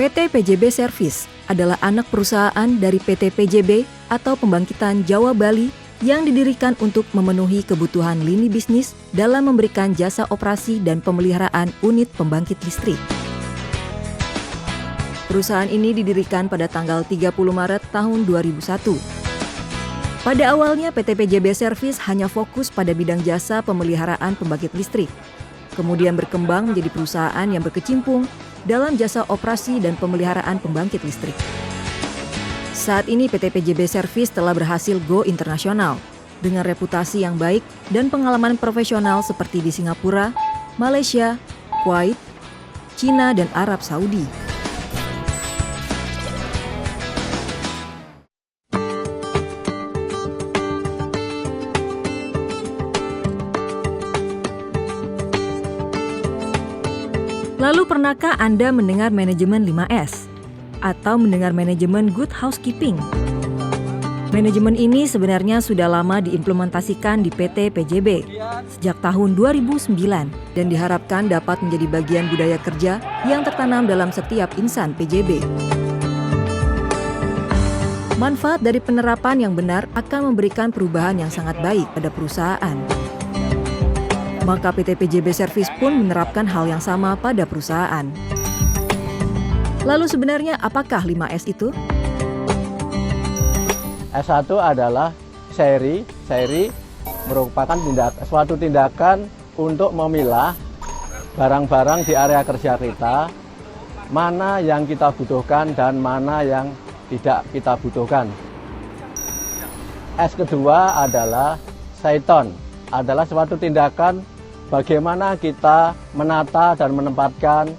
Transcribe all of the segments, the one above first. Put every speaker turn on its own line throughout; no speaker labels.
PT PJB Service adalah anak perusahaan dari PT PJB atau Pembangkitan Jawa Bali yang didirikan untuk memenuhi kebutuhan lini bisnis dalam memberikan jasa operasi dan pemeliharaan unit pembangkit listrik. Perusahaan ini didirikan pada tanggal 30 Maret tahun 2001. Pada awalnya PT PJB Service hanya fokus pada bidang jasa pemeliharaan pembangkit listrik. Kemudian berkembang menjadi perusahaan yang berkecimpung dalam jasa operasi dan pemeliharaan pembangkit listrik. Saat ini PT PJB Service telah berhasil go internasional dengan reputasi yang baik dan pengalaman profesional seperti di Singapura, Malaysia, Kuwait, Cina, dan Arab Saudi. Lalu pernahkah Anda mendengar manajemen 5S atau mendengar manajemen good housekeeping? Manajemen ini sebenarnya sudah lama diimplementasikan di PT PJB sejak tahun 2009 dan diharapkan dapat menjadi bagian budaya kerja yang tertanam dalam setiap insan PJB. Manfaat dari penerapan yang benar akan memberikan perubahan yang sangat baik pada perusahaan. Maka PT PJB Service pun menerapkan hal yang sama pada perusahaan. Lalu sebenarnya apakah 5S itu?
S1 adalah seri. Seri merupakan suatu tindakan untuk memilah barang-barang di area kerja kita, mana yang kita butuhkan dan mana yang tidak kita butuhkan. S kedua adalah Saiton, adalah suatu tindakan bagaimana kita menata dan menempatkan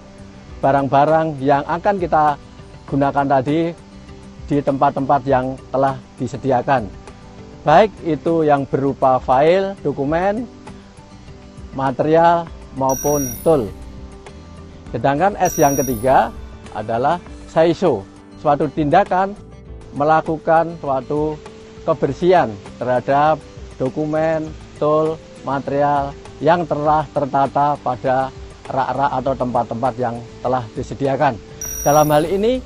barang-barang yang akan kita gunakan tadi di tempat-tempat yang telah disediakan. Baik itu yang berupa file, dokumen, material maupun tool. Sedangkan S yang ketiga adalah Saiso, suatu tindakan melakukan suatu kebersihan terhadap dokumen, tool, material yang telah tertata pada rak-rak atau tempat-tempat yang telah disediakan. Dalam hal ini,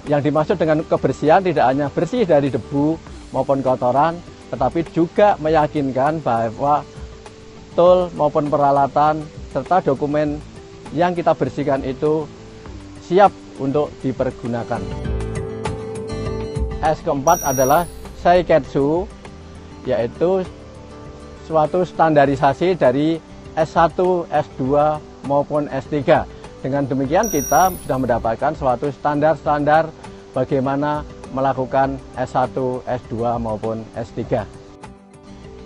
yang dimaksud dengan kebersihan tidak hanya bersih dari debu maupun kotoran, tetapi juga meyakinkan bahwa tool maupun peralatan serta dokumen yang kita bersihkan itu siap untuk dipergunakan. S keempat adalah Saiketsu, yaitu suatu standarisasi dari S1, S2 maupun S3. Dengan demikian kita sudah mendapatkan suatu standar-standar bagaimana melakukan S1, S2 maupun S3.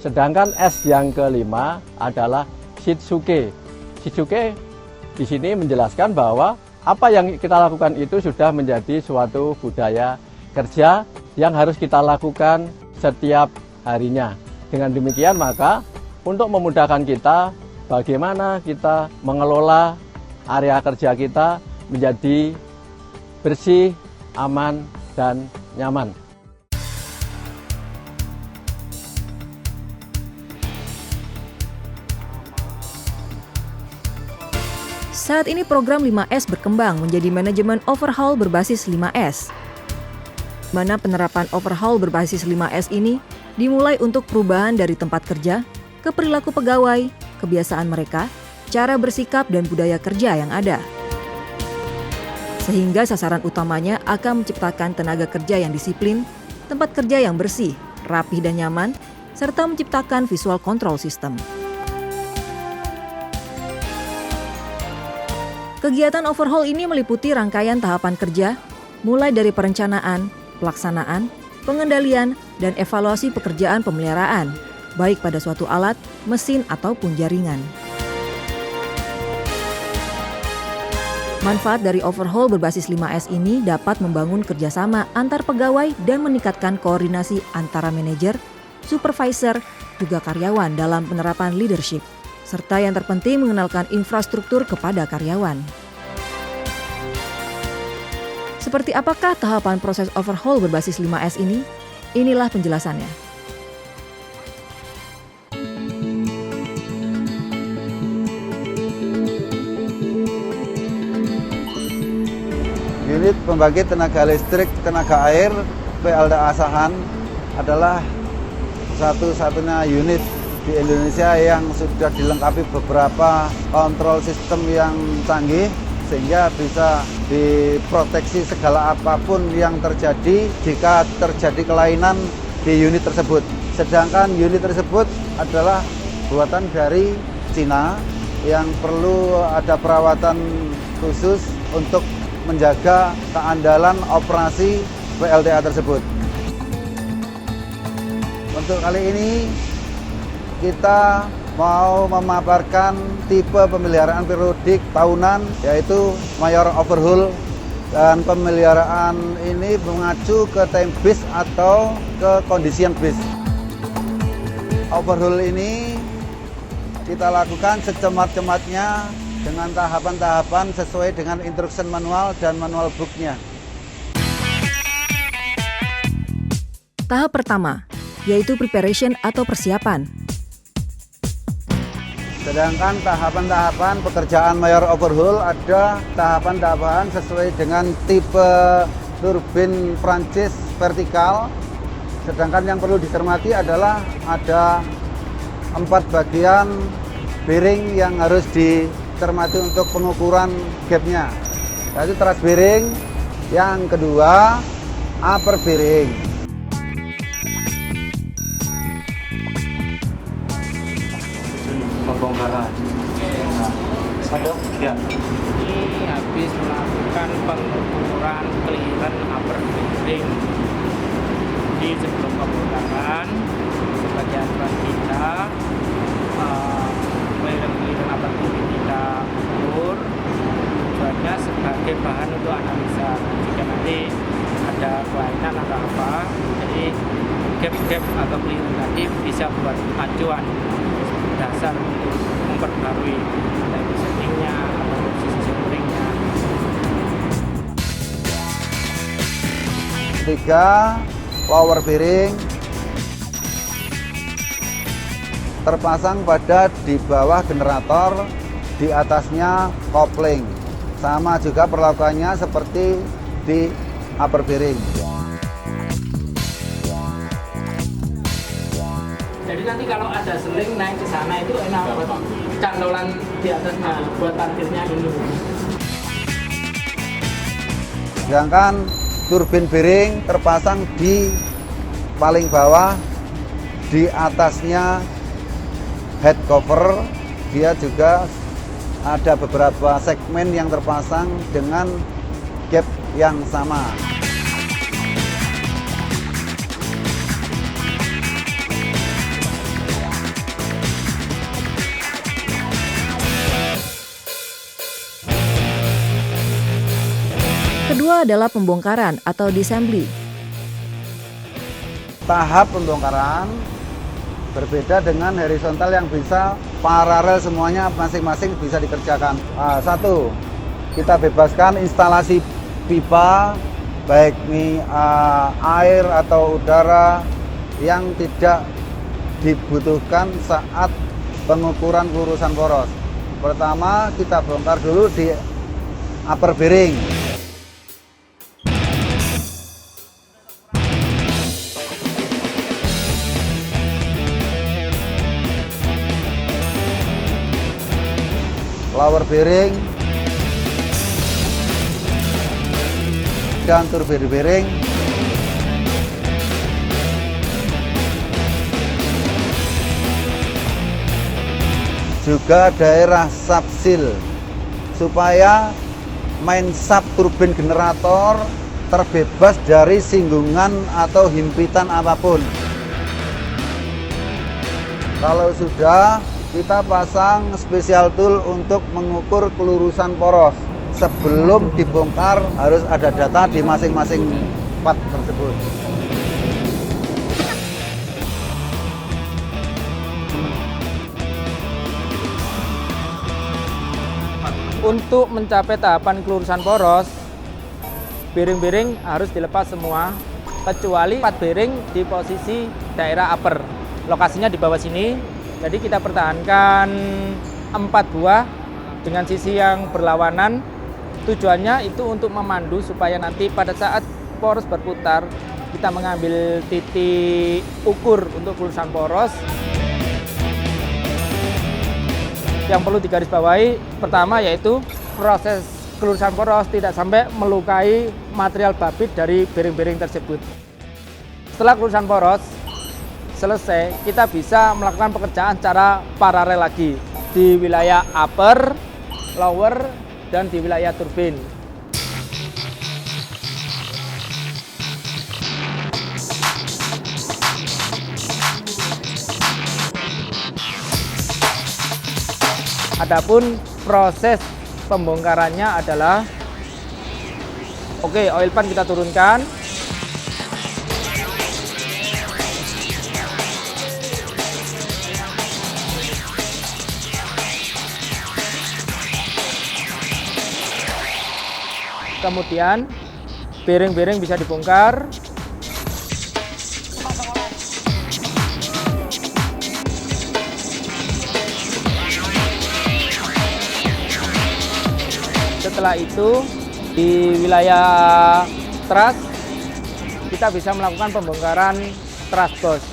Sedangkan S yang kelima adalah Shitsuke. Shitsuke di sini menjelaskan bahwa apa yang kita lakukan itu sudah menjadi suatu budaya kerja yang harus kita lakukan setiap harinya. Dengan demikian maka untuk memudahkan kita bagaimana kita mengelola area kerja kita menjadi bersih, aman, dan nyaman.
Saat ini program 5S berkembang menjadi manajemen overhaul berbasis 5S. Mana penerapan overhaul berbasis 5S ini dimulai untuk perubahan dari tempat kerja, ke perilaku pegawai, kebiasaan mereka, cara bersikap dan budaya kerja yang ada. Sehingga sasaran utamanya akan menciptakan tenaga kerja yang disiplin, tempat kerja yang bersih, rapi dan nyaman, serta menciptakan visual control system. Kegiatan overhaul ini meliputi rangkaian tahapan kerja, mulai dari perencanaan, pelaksanaan, pengendalian, dan evaluasi pekerjaan pemeliharaan, baik pada suatu alat, mesin, ataupun jaringan. Manfaat dari overhaul berbasis 5S ini dapat membangun kerjasama antar pegawai dan meningkatkan koordinasi antara manajer, supervisor, juga karyawan dalam penerapan leadership, serta yang terpenting mengenalkan infrastruktur kepada karyawan. Seperti apakah tahapan proses overhaul berbasis 5S ini? Inilah penjelasannya.
Di
Unit pembangkit tenaga listrik tenaga air PLTA Asahan adalah satu-satunya unit di Indonesia yang sudah dilengkapi beberapa kontrol sistem yang canggih sehingga bisa diproteksi segala apapun yang terjadi jika terjadi kelainan di unit tersebut. Sedangkan unit tersebut adalah buatan dari Cina yang perlu ada perawatan khusus untuk menjaga keandalan operasi PLTA tersebut. Untuk kali ini kita mau memaparkan tipe pemeliharaan periodik tahunan yaitu major overhaul, dan pemeliharaan ini mengacu ke time base atau ke condition base. Overhaul ini kita lakukan secemat-cematnya dengan tahapan-tahapan sesuai dengan instruction manual dan manual booknya.
Tahap pertama, yaitu preparation atau persiapan.
Sedangkan tahapan-tahapan pekerjaan major overhaul ada tahapan-tahapan sesuai dengan tipe turbin Prancis vertikal. Sedangkan yang perlu dicermati adalah ada 4 bagian bearing yang harus dicermati untuk pengukuran gapnya. Yaitu truss bearing, yang kedua upper bearing.
Pembongkaran. Ya.
Ini habis melakukan pengukuran clearance upper bearing. Di sebelum pembongkaran, sebagai aturan kita, clearance upper bearing kita ukur. Tujuannya sebagai bahan untuk analisa. Jika nanti ada kelainan atau apa, jadi gap-gap atau clearance tadi bisa buat acuan dasar untuk memperbarui time settingnya atau posisi settingnya.
3 power bearing terpasang pada di bawah generator, di atasnya kopling. Sama juga perlakuannya seperti di upper bearing.
Jadi nanti kalau ada seling naik ke sana itu enak buat cantolan di atasnya, buat parkirnya ini.
Sedangkan turbin bearing terpasang di paling bawah, di atasnya head cover. Dia juga ada beberapa segmen yang terpasang dengan gap yang sama.
Kedua adalah pembongkaran atau disassembly.
Tahap pembongkaran berbeda dengan horizontal yang bisa paralel semuanya masing-masing bisa dikerjakan. 1. Kita bebaskan instalasi pipa baik air atau udara yang tidak dibutuhkan saat pengukuran kelurusan poros. Pertama kita bongkar dulu di upper bearing. Lower bearing dan turbin bearing. Juga daerah subsil supaya main sub turbin generator terbebas dari singgungan atau himpitan apapun. Kalau sudah, kita pasang special tool untuk mengukur kelurusan poros. Sebelum dibongkar harus ada data di masing-masing part tersebut.
Untuk mencapai tahapan kelurusan poros, bearing-bearing harus dilepas semua, kecuali part bearing di posisi daerah upper. Lokasinya di bawah sini. Jadi kita pertahankan 4 buah dengan sisi yang berlawanan Tujuannya itu untuk memandu supaya nanti pada saat poros berputar, kita mengambil titik ukur untuk kelulusan poros. Yang perlu digarisbawahi pertama yaitu proses kelulusan poros tidak sampai melukai material babit dari bearing-bearing tersebut. Setelah kelulusan poros selesai, kita bisa melakukan pekerjaan secara paralel lagi di wilayah upper, lower, dan di wilayah turbin. Adapun proses pembongkarannya adalah oil pan kita turunkan. Kemudian bearing-bearing bisa dibongkar. Setelah itu di wilayah truss kita bisa melakukan pembongkaran truss boss.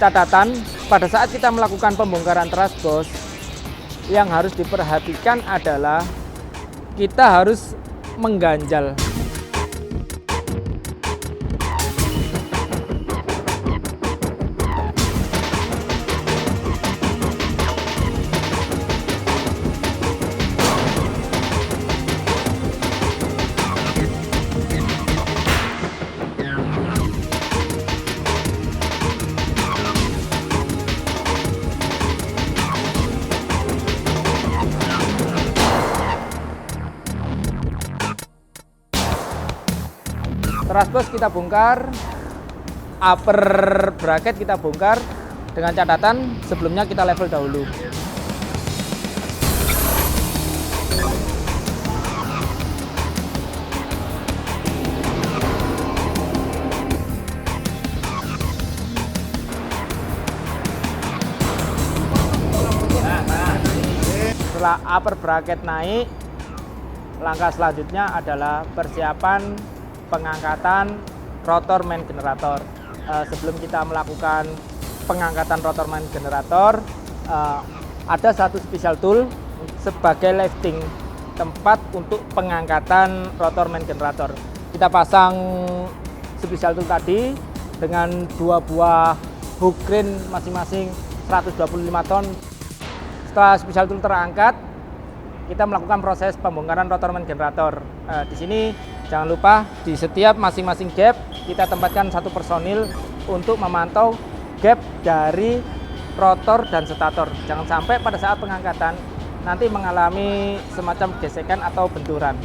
Catatan, pada saat kita melakukan pembongkaran truss boss, yang harus diperhatikan adalah kita harus mengganjal. Truss boss kita bongkar, upper bracket kita bongkar, dengan catatan sebelumnya kita level dahulu. Setelah upper bracket naik, langkah selanjutnya adalah persiapan pengangkatan rotor main generator. Sebelum kita melakukan pengangkatan rotor main generator, ada satu special tool sebagai lifting tempat untuk pengangkatan rotor main generator. Kita pasang special tool tadi dengan 2 buah hook crane masing-masing 125 ton. Setelah special tool terangkat, kita melakukan proses pembongkaran rotor main generator. Di sini jangan lupa di setiap masing-masing gap kita tempatkan 1 personil untuk memantau gap dari rotor dan stator. Jangan sampai pada saat pengangkatan nanti mengalami semacam gesekan atau benturan.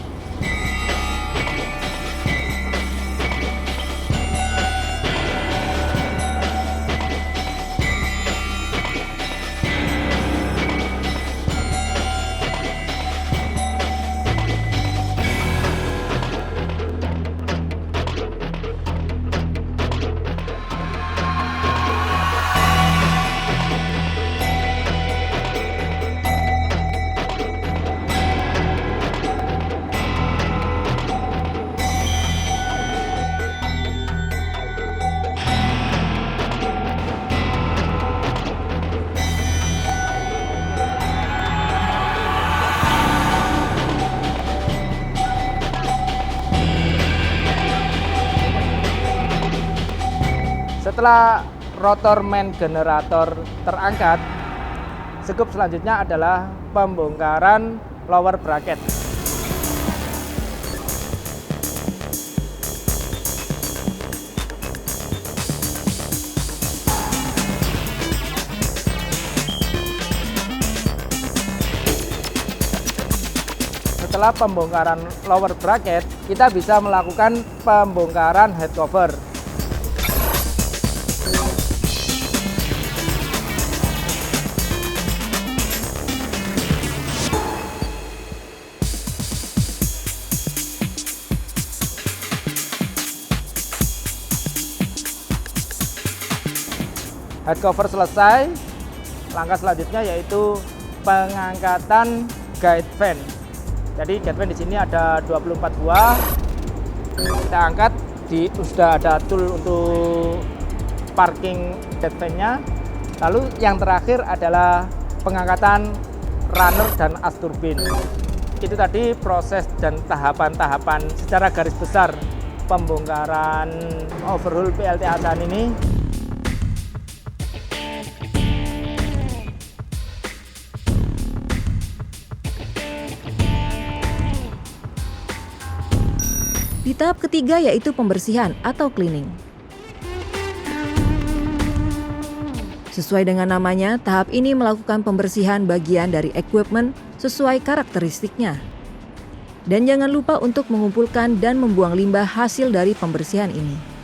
Setelah rotor main generator terangkat, scoop selanjutnya adalah pembongkaran lower bracket. Setelah pembongkaran lower bracket, kita bisa melakukan pembongkaran head cover. Head cover selesai, langkah selanjutnya yaitu pengangkatan guide fan. Jadi gate di sini ada 24 buah. Kita angkat, sudah ada tool untuk parking gate nya. Lalu yang terakhir adalah pengangkatan runner dan as turbin. Itu tadi proses dan tahapan-tahapan secara garis besar pembongkaran overhaul PLT Asahan ini.
Di tahap ketiga yaitu pembersihan atau cleaning. Sesuai dengan namanya, tahap ini melakukan pembersihan bagian dari equipment sesuai karakteristiknya. Dan jangan lupa untuk mengumpulkan dan membuang limbah hasil dari pembersihan ini.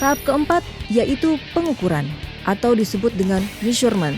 Tahap keempat yaitu pengukuran atau disebut dengan measurement.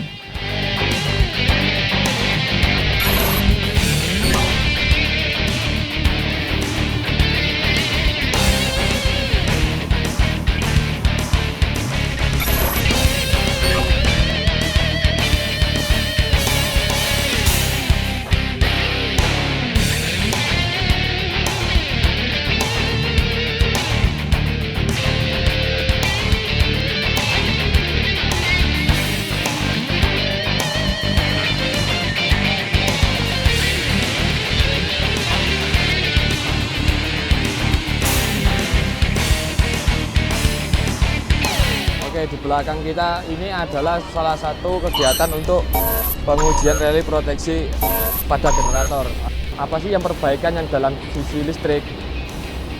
belakang kita ini adalah salah satu kegiatan untuk pengujian relay proteksi pada generator. Apa sih yang perbaikan yang dalam sisi listrik?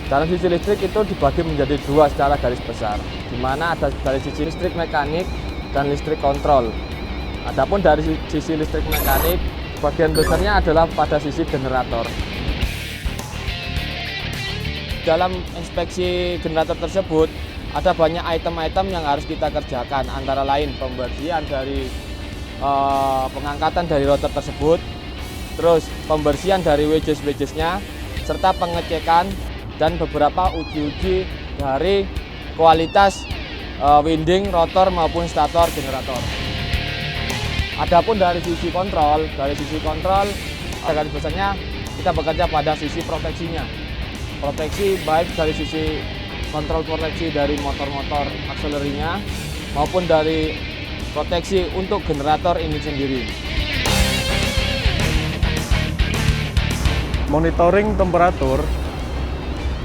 Dalam sisi listrik itu dibagi menjadi dua secara garis besar, di mana ada dari sisi listrik mekanik dan listrik kontrol. Adapun dari sisi listrik mekanik, bagian besarnya adalah pada sisi generator. Dalam inspeksi generator tersebut, ada banyak item-item yang harus kita kerjakan, antara lain pembersihan dari pengangkatan dari rotor tersebut, terus pembersihan dari wedges-wedgesnya, serta pengecekan dan beberapa uji-uji dari kualitas winding, rotor maupun stator generator. Adapun dari sisi kontrol, garis besarnya kita bekerja pada sisi proteksinya. Proteksi baik dari sisi kontrol proteksi dari motor-motor akselerinya maupun dari proteksi untuk generator ini sendiri.
Monitoring temperatur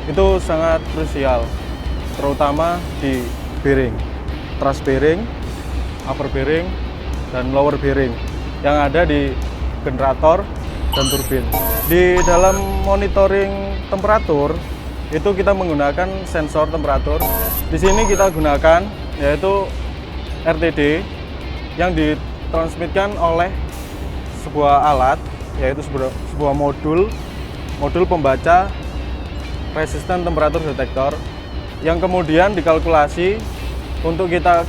itu sangat krusial, terutama di bearing, thrust bearing, upper bearing, dan lower bearing yang ada di generator dan turbin. Di dalam monitoring temperatur itu kita menggunakan sensor temperatur. Di sini kita gunakan yaitu RTD yang ditransmitkan oleh sebuah alat, yaitu sebuah modul pembaca resisten temperatur detektor yang kemudian dikalkulasi untuk kita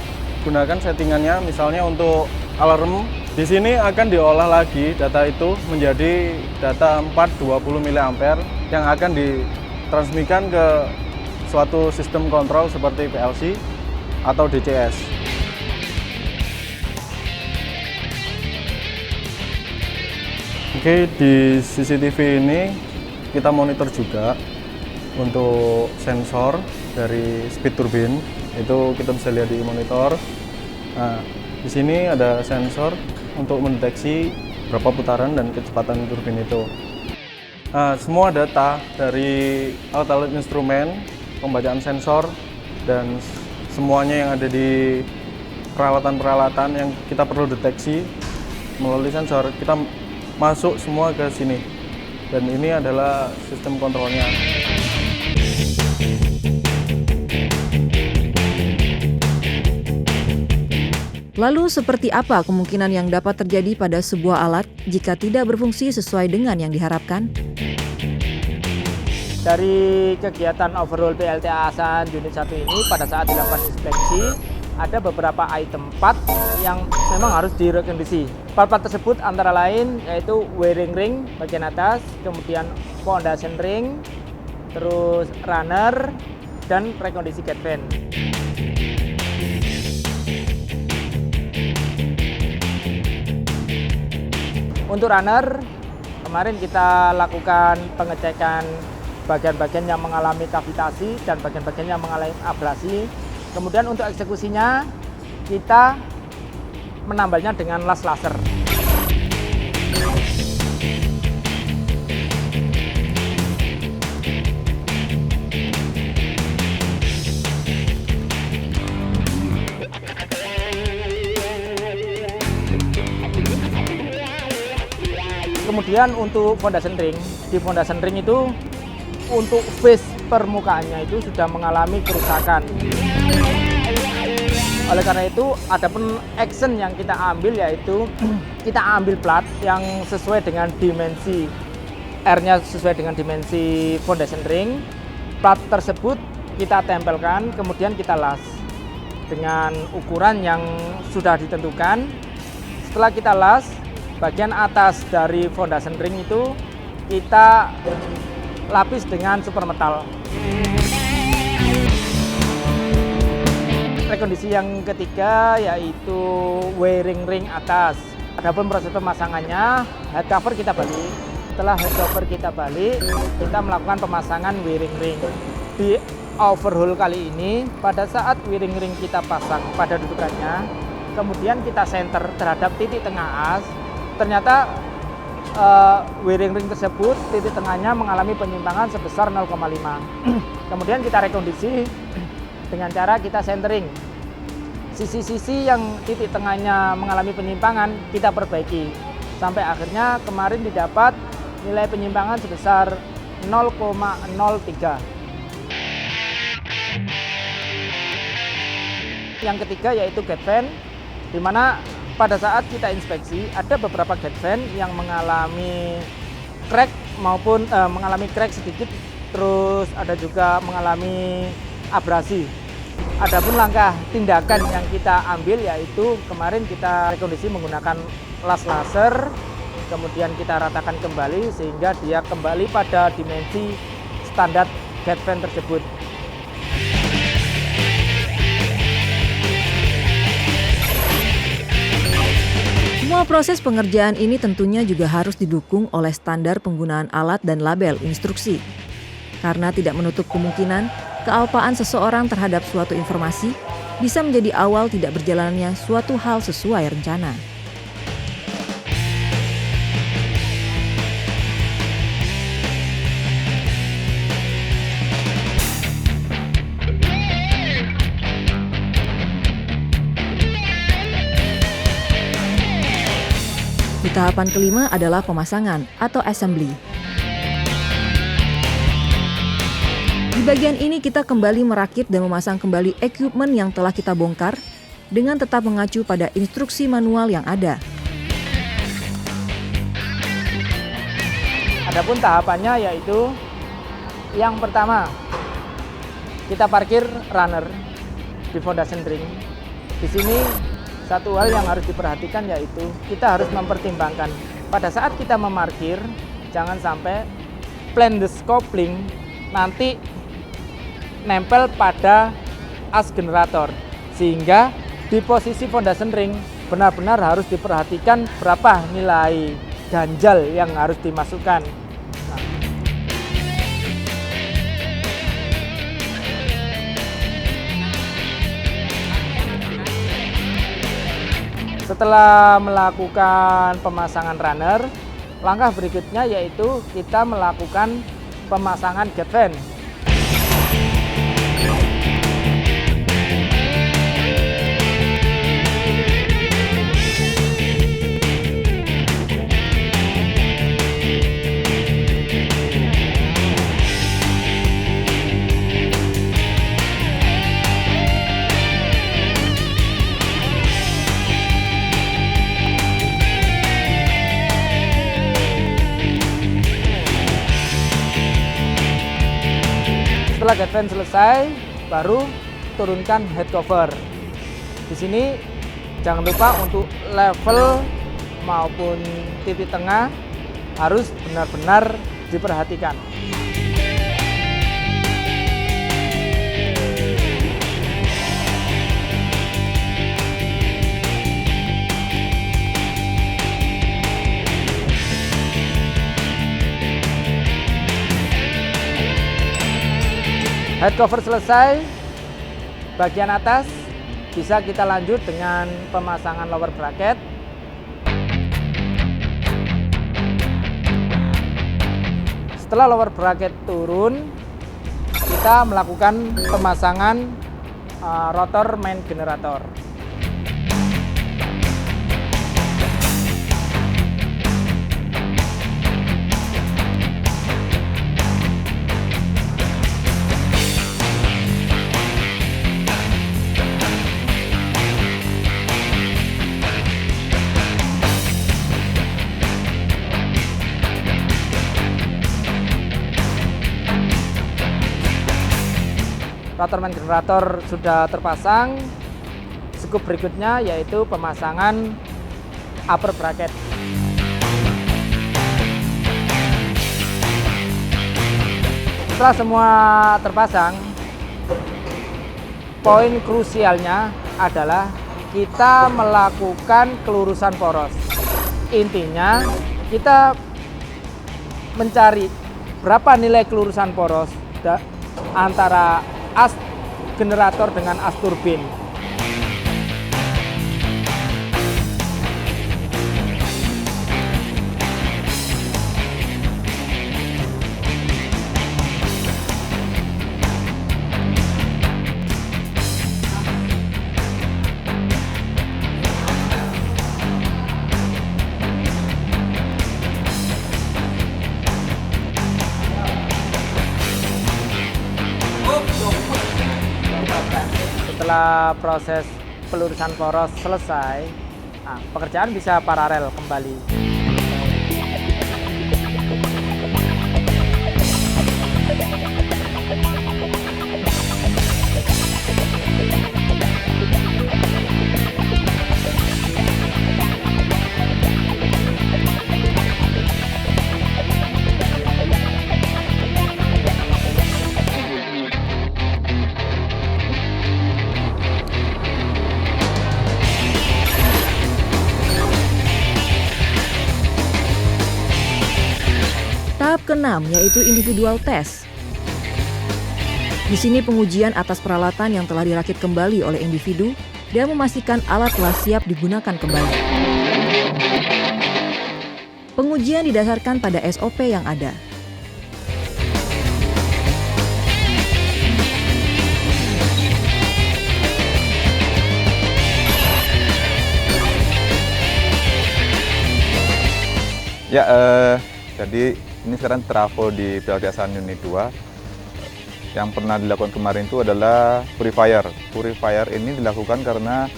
gunakan settingannya, misalnya untuk alarm. Di sini akan diolah lagi data itu menjadi data 420 mA yang akan ditransmisikan ke suatu sistem kontrol seperti PLC atau DCS. Oke, di CCTV ini kita monitor juga untuk sensor dari speed turbin, itu kita bisa lihat di monitor. Nah, di sini ada sensor untuk mendeteksi berapa putaran dan kecepatan turbin itu. Nah, semua data dari alat-alat instrumen, pembacaan sensor, dan semuanya yang ada di peralatan-peralatan yang kita perlu deteksi melalui sensor, kita masuk semua ke sini. Dan ini adalah sistem kontrolnya.
Lalu seperti apa kemungkinan yang dapat terjadi pada sebuah alat jika tidak berfungsi sesuai dengan yang diharapkan?
Dari kegiatan overhaul PLTA Asahan unit 1 ini, pada saat dilakukan inspeksi, ada beberapa item part yang memang harus direkondisi. Part-part tersebut antara lain yaitu wiring ring bagian atas, kemudian foundation ring, terus runner, dan rekondisi gate fan. Untuk runner, kemarin kita lakukan pengecekan bagian-bagian yang mengalami kavitasi dan bagian-bagian yang mengalami abrasi. Kemudian untuk eksekusinya, kita menambalnya dengan las laser. Kemudian untuk foundation ring, di foundation ring itu untuk face permukaannya itu sudah mengalami kerusakan. Oleh karena itu, ada pun action yang kita ambil yaitu kita ambil plat yang sesuai dengan dimensi R-nya sesuai dengan dimensi foundation ring. Plat tersebut kita tempelkan, kemudian kita las dengan ukuran yang sudah ditentukan. Setelah kita las, bagian atas dari foundation ring itu kita lapis dengan super metal. Rekondisi yang ketiga yaitu wiring ring atas. Adapun proses pemasangannya, head cover kita balik. Setelah head cover kita balik, kita melakukan pemasangan wiring ring. Di overhaul kali ini, pada saat wiring ring kita pasang pada dudukannya, kemudian kita center terhadap titik tengah as, ternyata wiring ring tersebut titik tengahnya mengalami penyimpangan sebesar 0,5. Kemudian kita rekondisi dengan cara kita centering. sisi-sisi yang titik tengahnya mengalami penyimpangan kita perbaiki. Sampai akhirnya kemarin didapat nilai penyimpangan sebesar 0,03. Yang ketiga yaitu gate fan, di mana pada saat kita inspeksi ada beberapa gate fan yang mengalami crack maupun mengalami crack sedikit, terus ada juga mengalami abrasi. Adapun langkah tindakan yang kita ambil yaitu kemarin kita rekondisi menggunakan las laser, kemudian kita ratakan kembali sehingga dia kembali pada dimensi standar gate fan tersebut.
Semua proses pengerjaan ini tentunya juga harus didukung oleh standar penggunaan alat dan label instruksi. Karena tidak menutup kemungkinan kealpaan seseorang terhadap suatu informasi bisa menjadi awal tidak berjalannya suatu hal sesuai rencana. Di tahapan kelima adalah pemasangan atau assembly. Di bagian ini kita kembali merakit dan memasang kembali equipment yang telah kita bongkar dengan tetap mengacu pada instruksi manual yang ada.
Adapun tahapannya yaitu yang pertama, kita parkir runner di foundation ring. Di sini satu hal yang harus diperhatikan yaitu kita harus mempertimbangkan pada saat kita memarkir jangan sampai flanges coupling nanti nempel pada as generator, sehingga di posisi foundation ring benar-benar harus diperhatikan berapa nilai ganjal yang harus dimasukkan. Setelah melakukan pemasangan runner, langkah berikutnya yaitu kita melakukan pemasangan gate fan. Setelah gate fan selesai, baru turunkan head cover. Di sini jangan lupa untuk level maupun titik tengah harus benar-benar diperhatikan. Head cover selesai, bagian atas bisa kita lanjut dengan pemasangan lower bracket. Setelah lower bracket turun, kita melakukan pemasangan rotor main generator. Rotor main generator sudah terpasang. Scoop berikutnya yaitu pemasangan upper bracket. Setelah semua terpasang, poin krusialnya adalah kita melakukan kelurusan poros. Intinya kita mencari berapa nilai kelurusan poros antara as generator dengan as turbin. setelah proses pelurusan poros selesai, pekerjaan bisa paralel kembali.
Tahap ke-6 yaitu individual test. Di sini pengujian atas peralatan yang telah dirakit kembali oleh individu dan memastikan alat telah siap digunakan kembali. Pengujian didasarkan pada SOP yang ada.
Ya, jadi ini sekarang trafo di PLTA Asahan Unit 2. Yang pernah dilakukan kemarin itu adalah purifier. Purifier ini dilakukan karena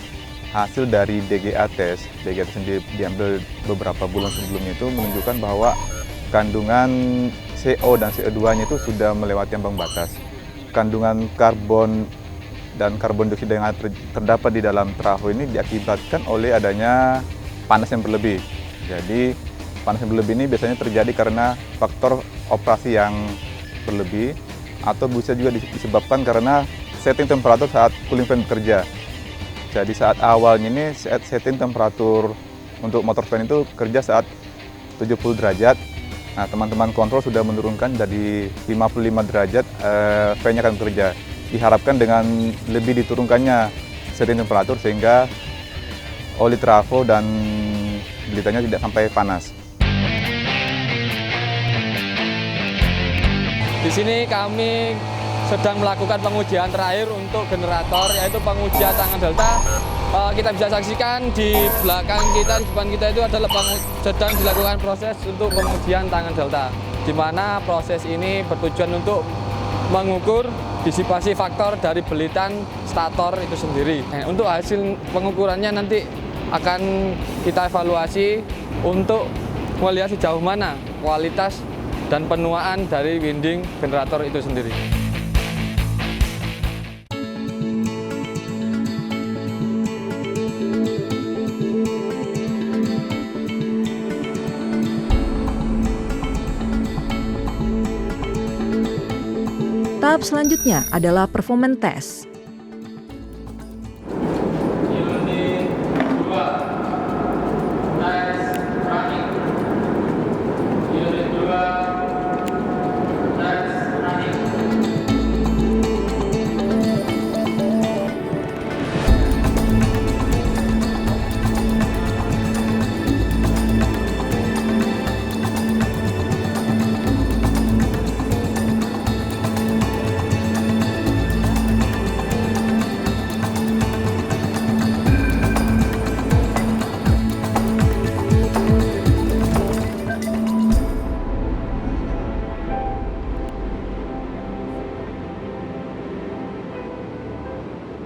hasil dari DGA test. DGA test yang diambil beberapa bulan sebelumnya itu menunjukkan bahwa kandungan CO dan CO2-nya itu sudah melewati ambang batas. Kandungan karbon dan karbon dioksida yang terdapat di dalam trafo ini diakibatkan oleh adanya panas yang berlebih. Jadi panas yang berlebih ini biasanya terjadi karena faktor operasi yang berlebih atau bisa juga disebabkan karena setting temperatur saat cooling fan bekerja. Jadi saat awalnya ini setting temperatur untuk motor fan itu kerja saat 70 derajat. Nah, teman-teman kontrol sudah menurunkan dari 55 derajat fan-nya akan bekerja. Diharapkan dengan lebih diturunkannya setting temperatur sehingga oli trafo dan belitanya tidak sampai panas.
Di sini kami sedang melakukan pengujian terakhir untuk generator, yaitu pengujian tangan delta. Kita bisa saksikan di belakang kita, di depan kita itu adalah sedang dilakukan proses untuk pengujian tangan delta, di mana proses ini bertujuan untuk mengukur disipasi faktor dari belitan stator itu sendiri. Untuk hasil pengukurannya nanti akan kita evaluasi untuk melihat sejauh mana kualitas dan penuaan dari winding generator itu sendiri.
Tahap selanjutnya adalah performance test.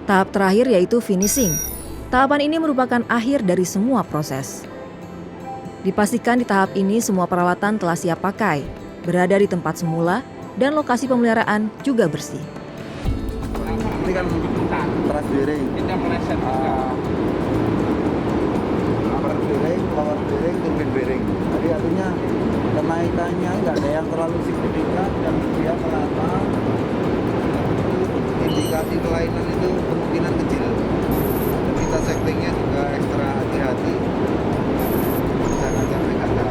Tahap terakhir yaitu finishing. Tahapan ini merupakan akhir dari semua proses. Dipastikan di tahap ini semua peralatan telah siap pakai, berada di tempat semula, dan lokasi pemeliharaan juga bersih.
Ini kan trust bearing. Kita meleset upper bearing, lower bearing, turbine bearing. Jadi artinya kenaikannya nggak ada yang terlalu signifikan dan dia melata. Indikasi kelainan itu kemungkinan kecil. Dan kita settingnya juga ekstra hati-hati. Jangan sampai gagal.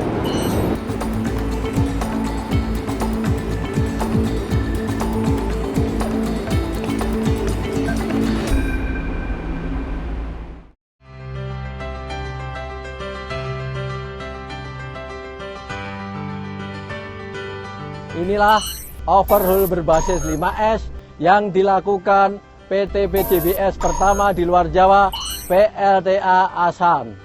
Inilah overhaul berbasis 5S yang dilakukan PT PJBS pertama di luar Jawa, PLTA Asahan.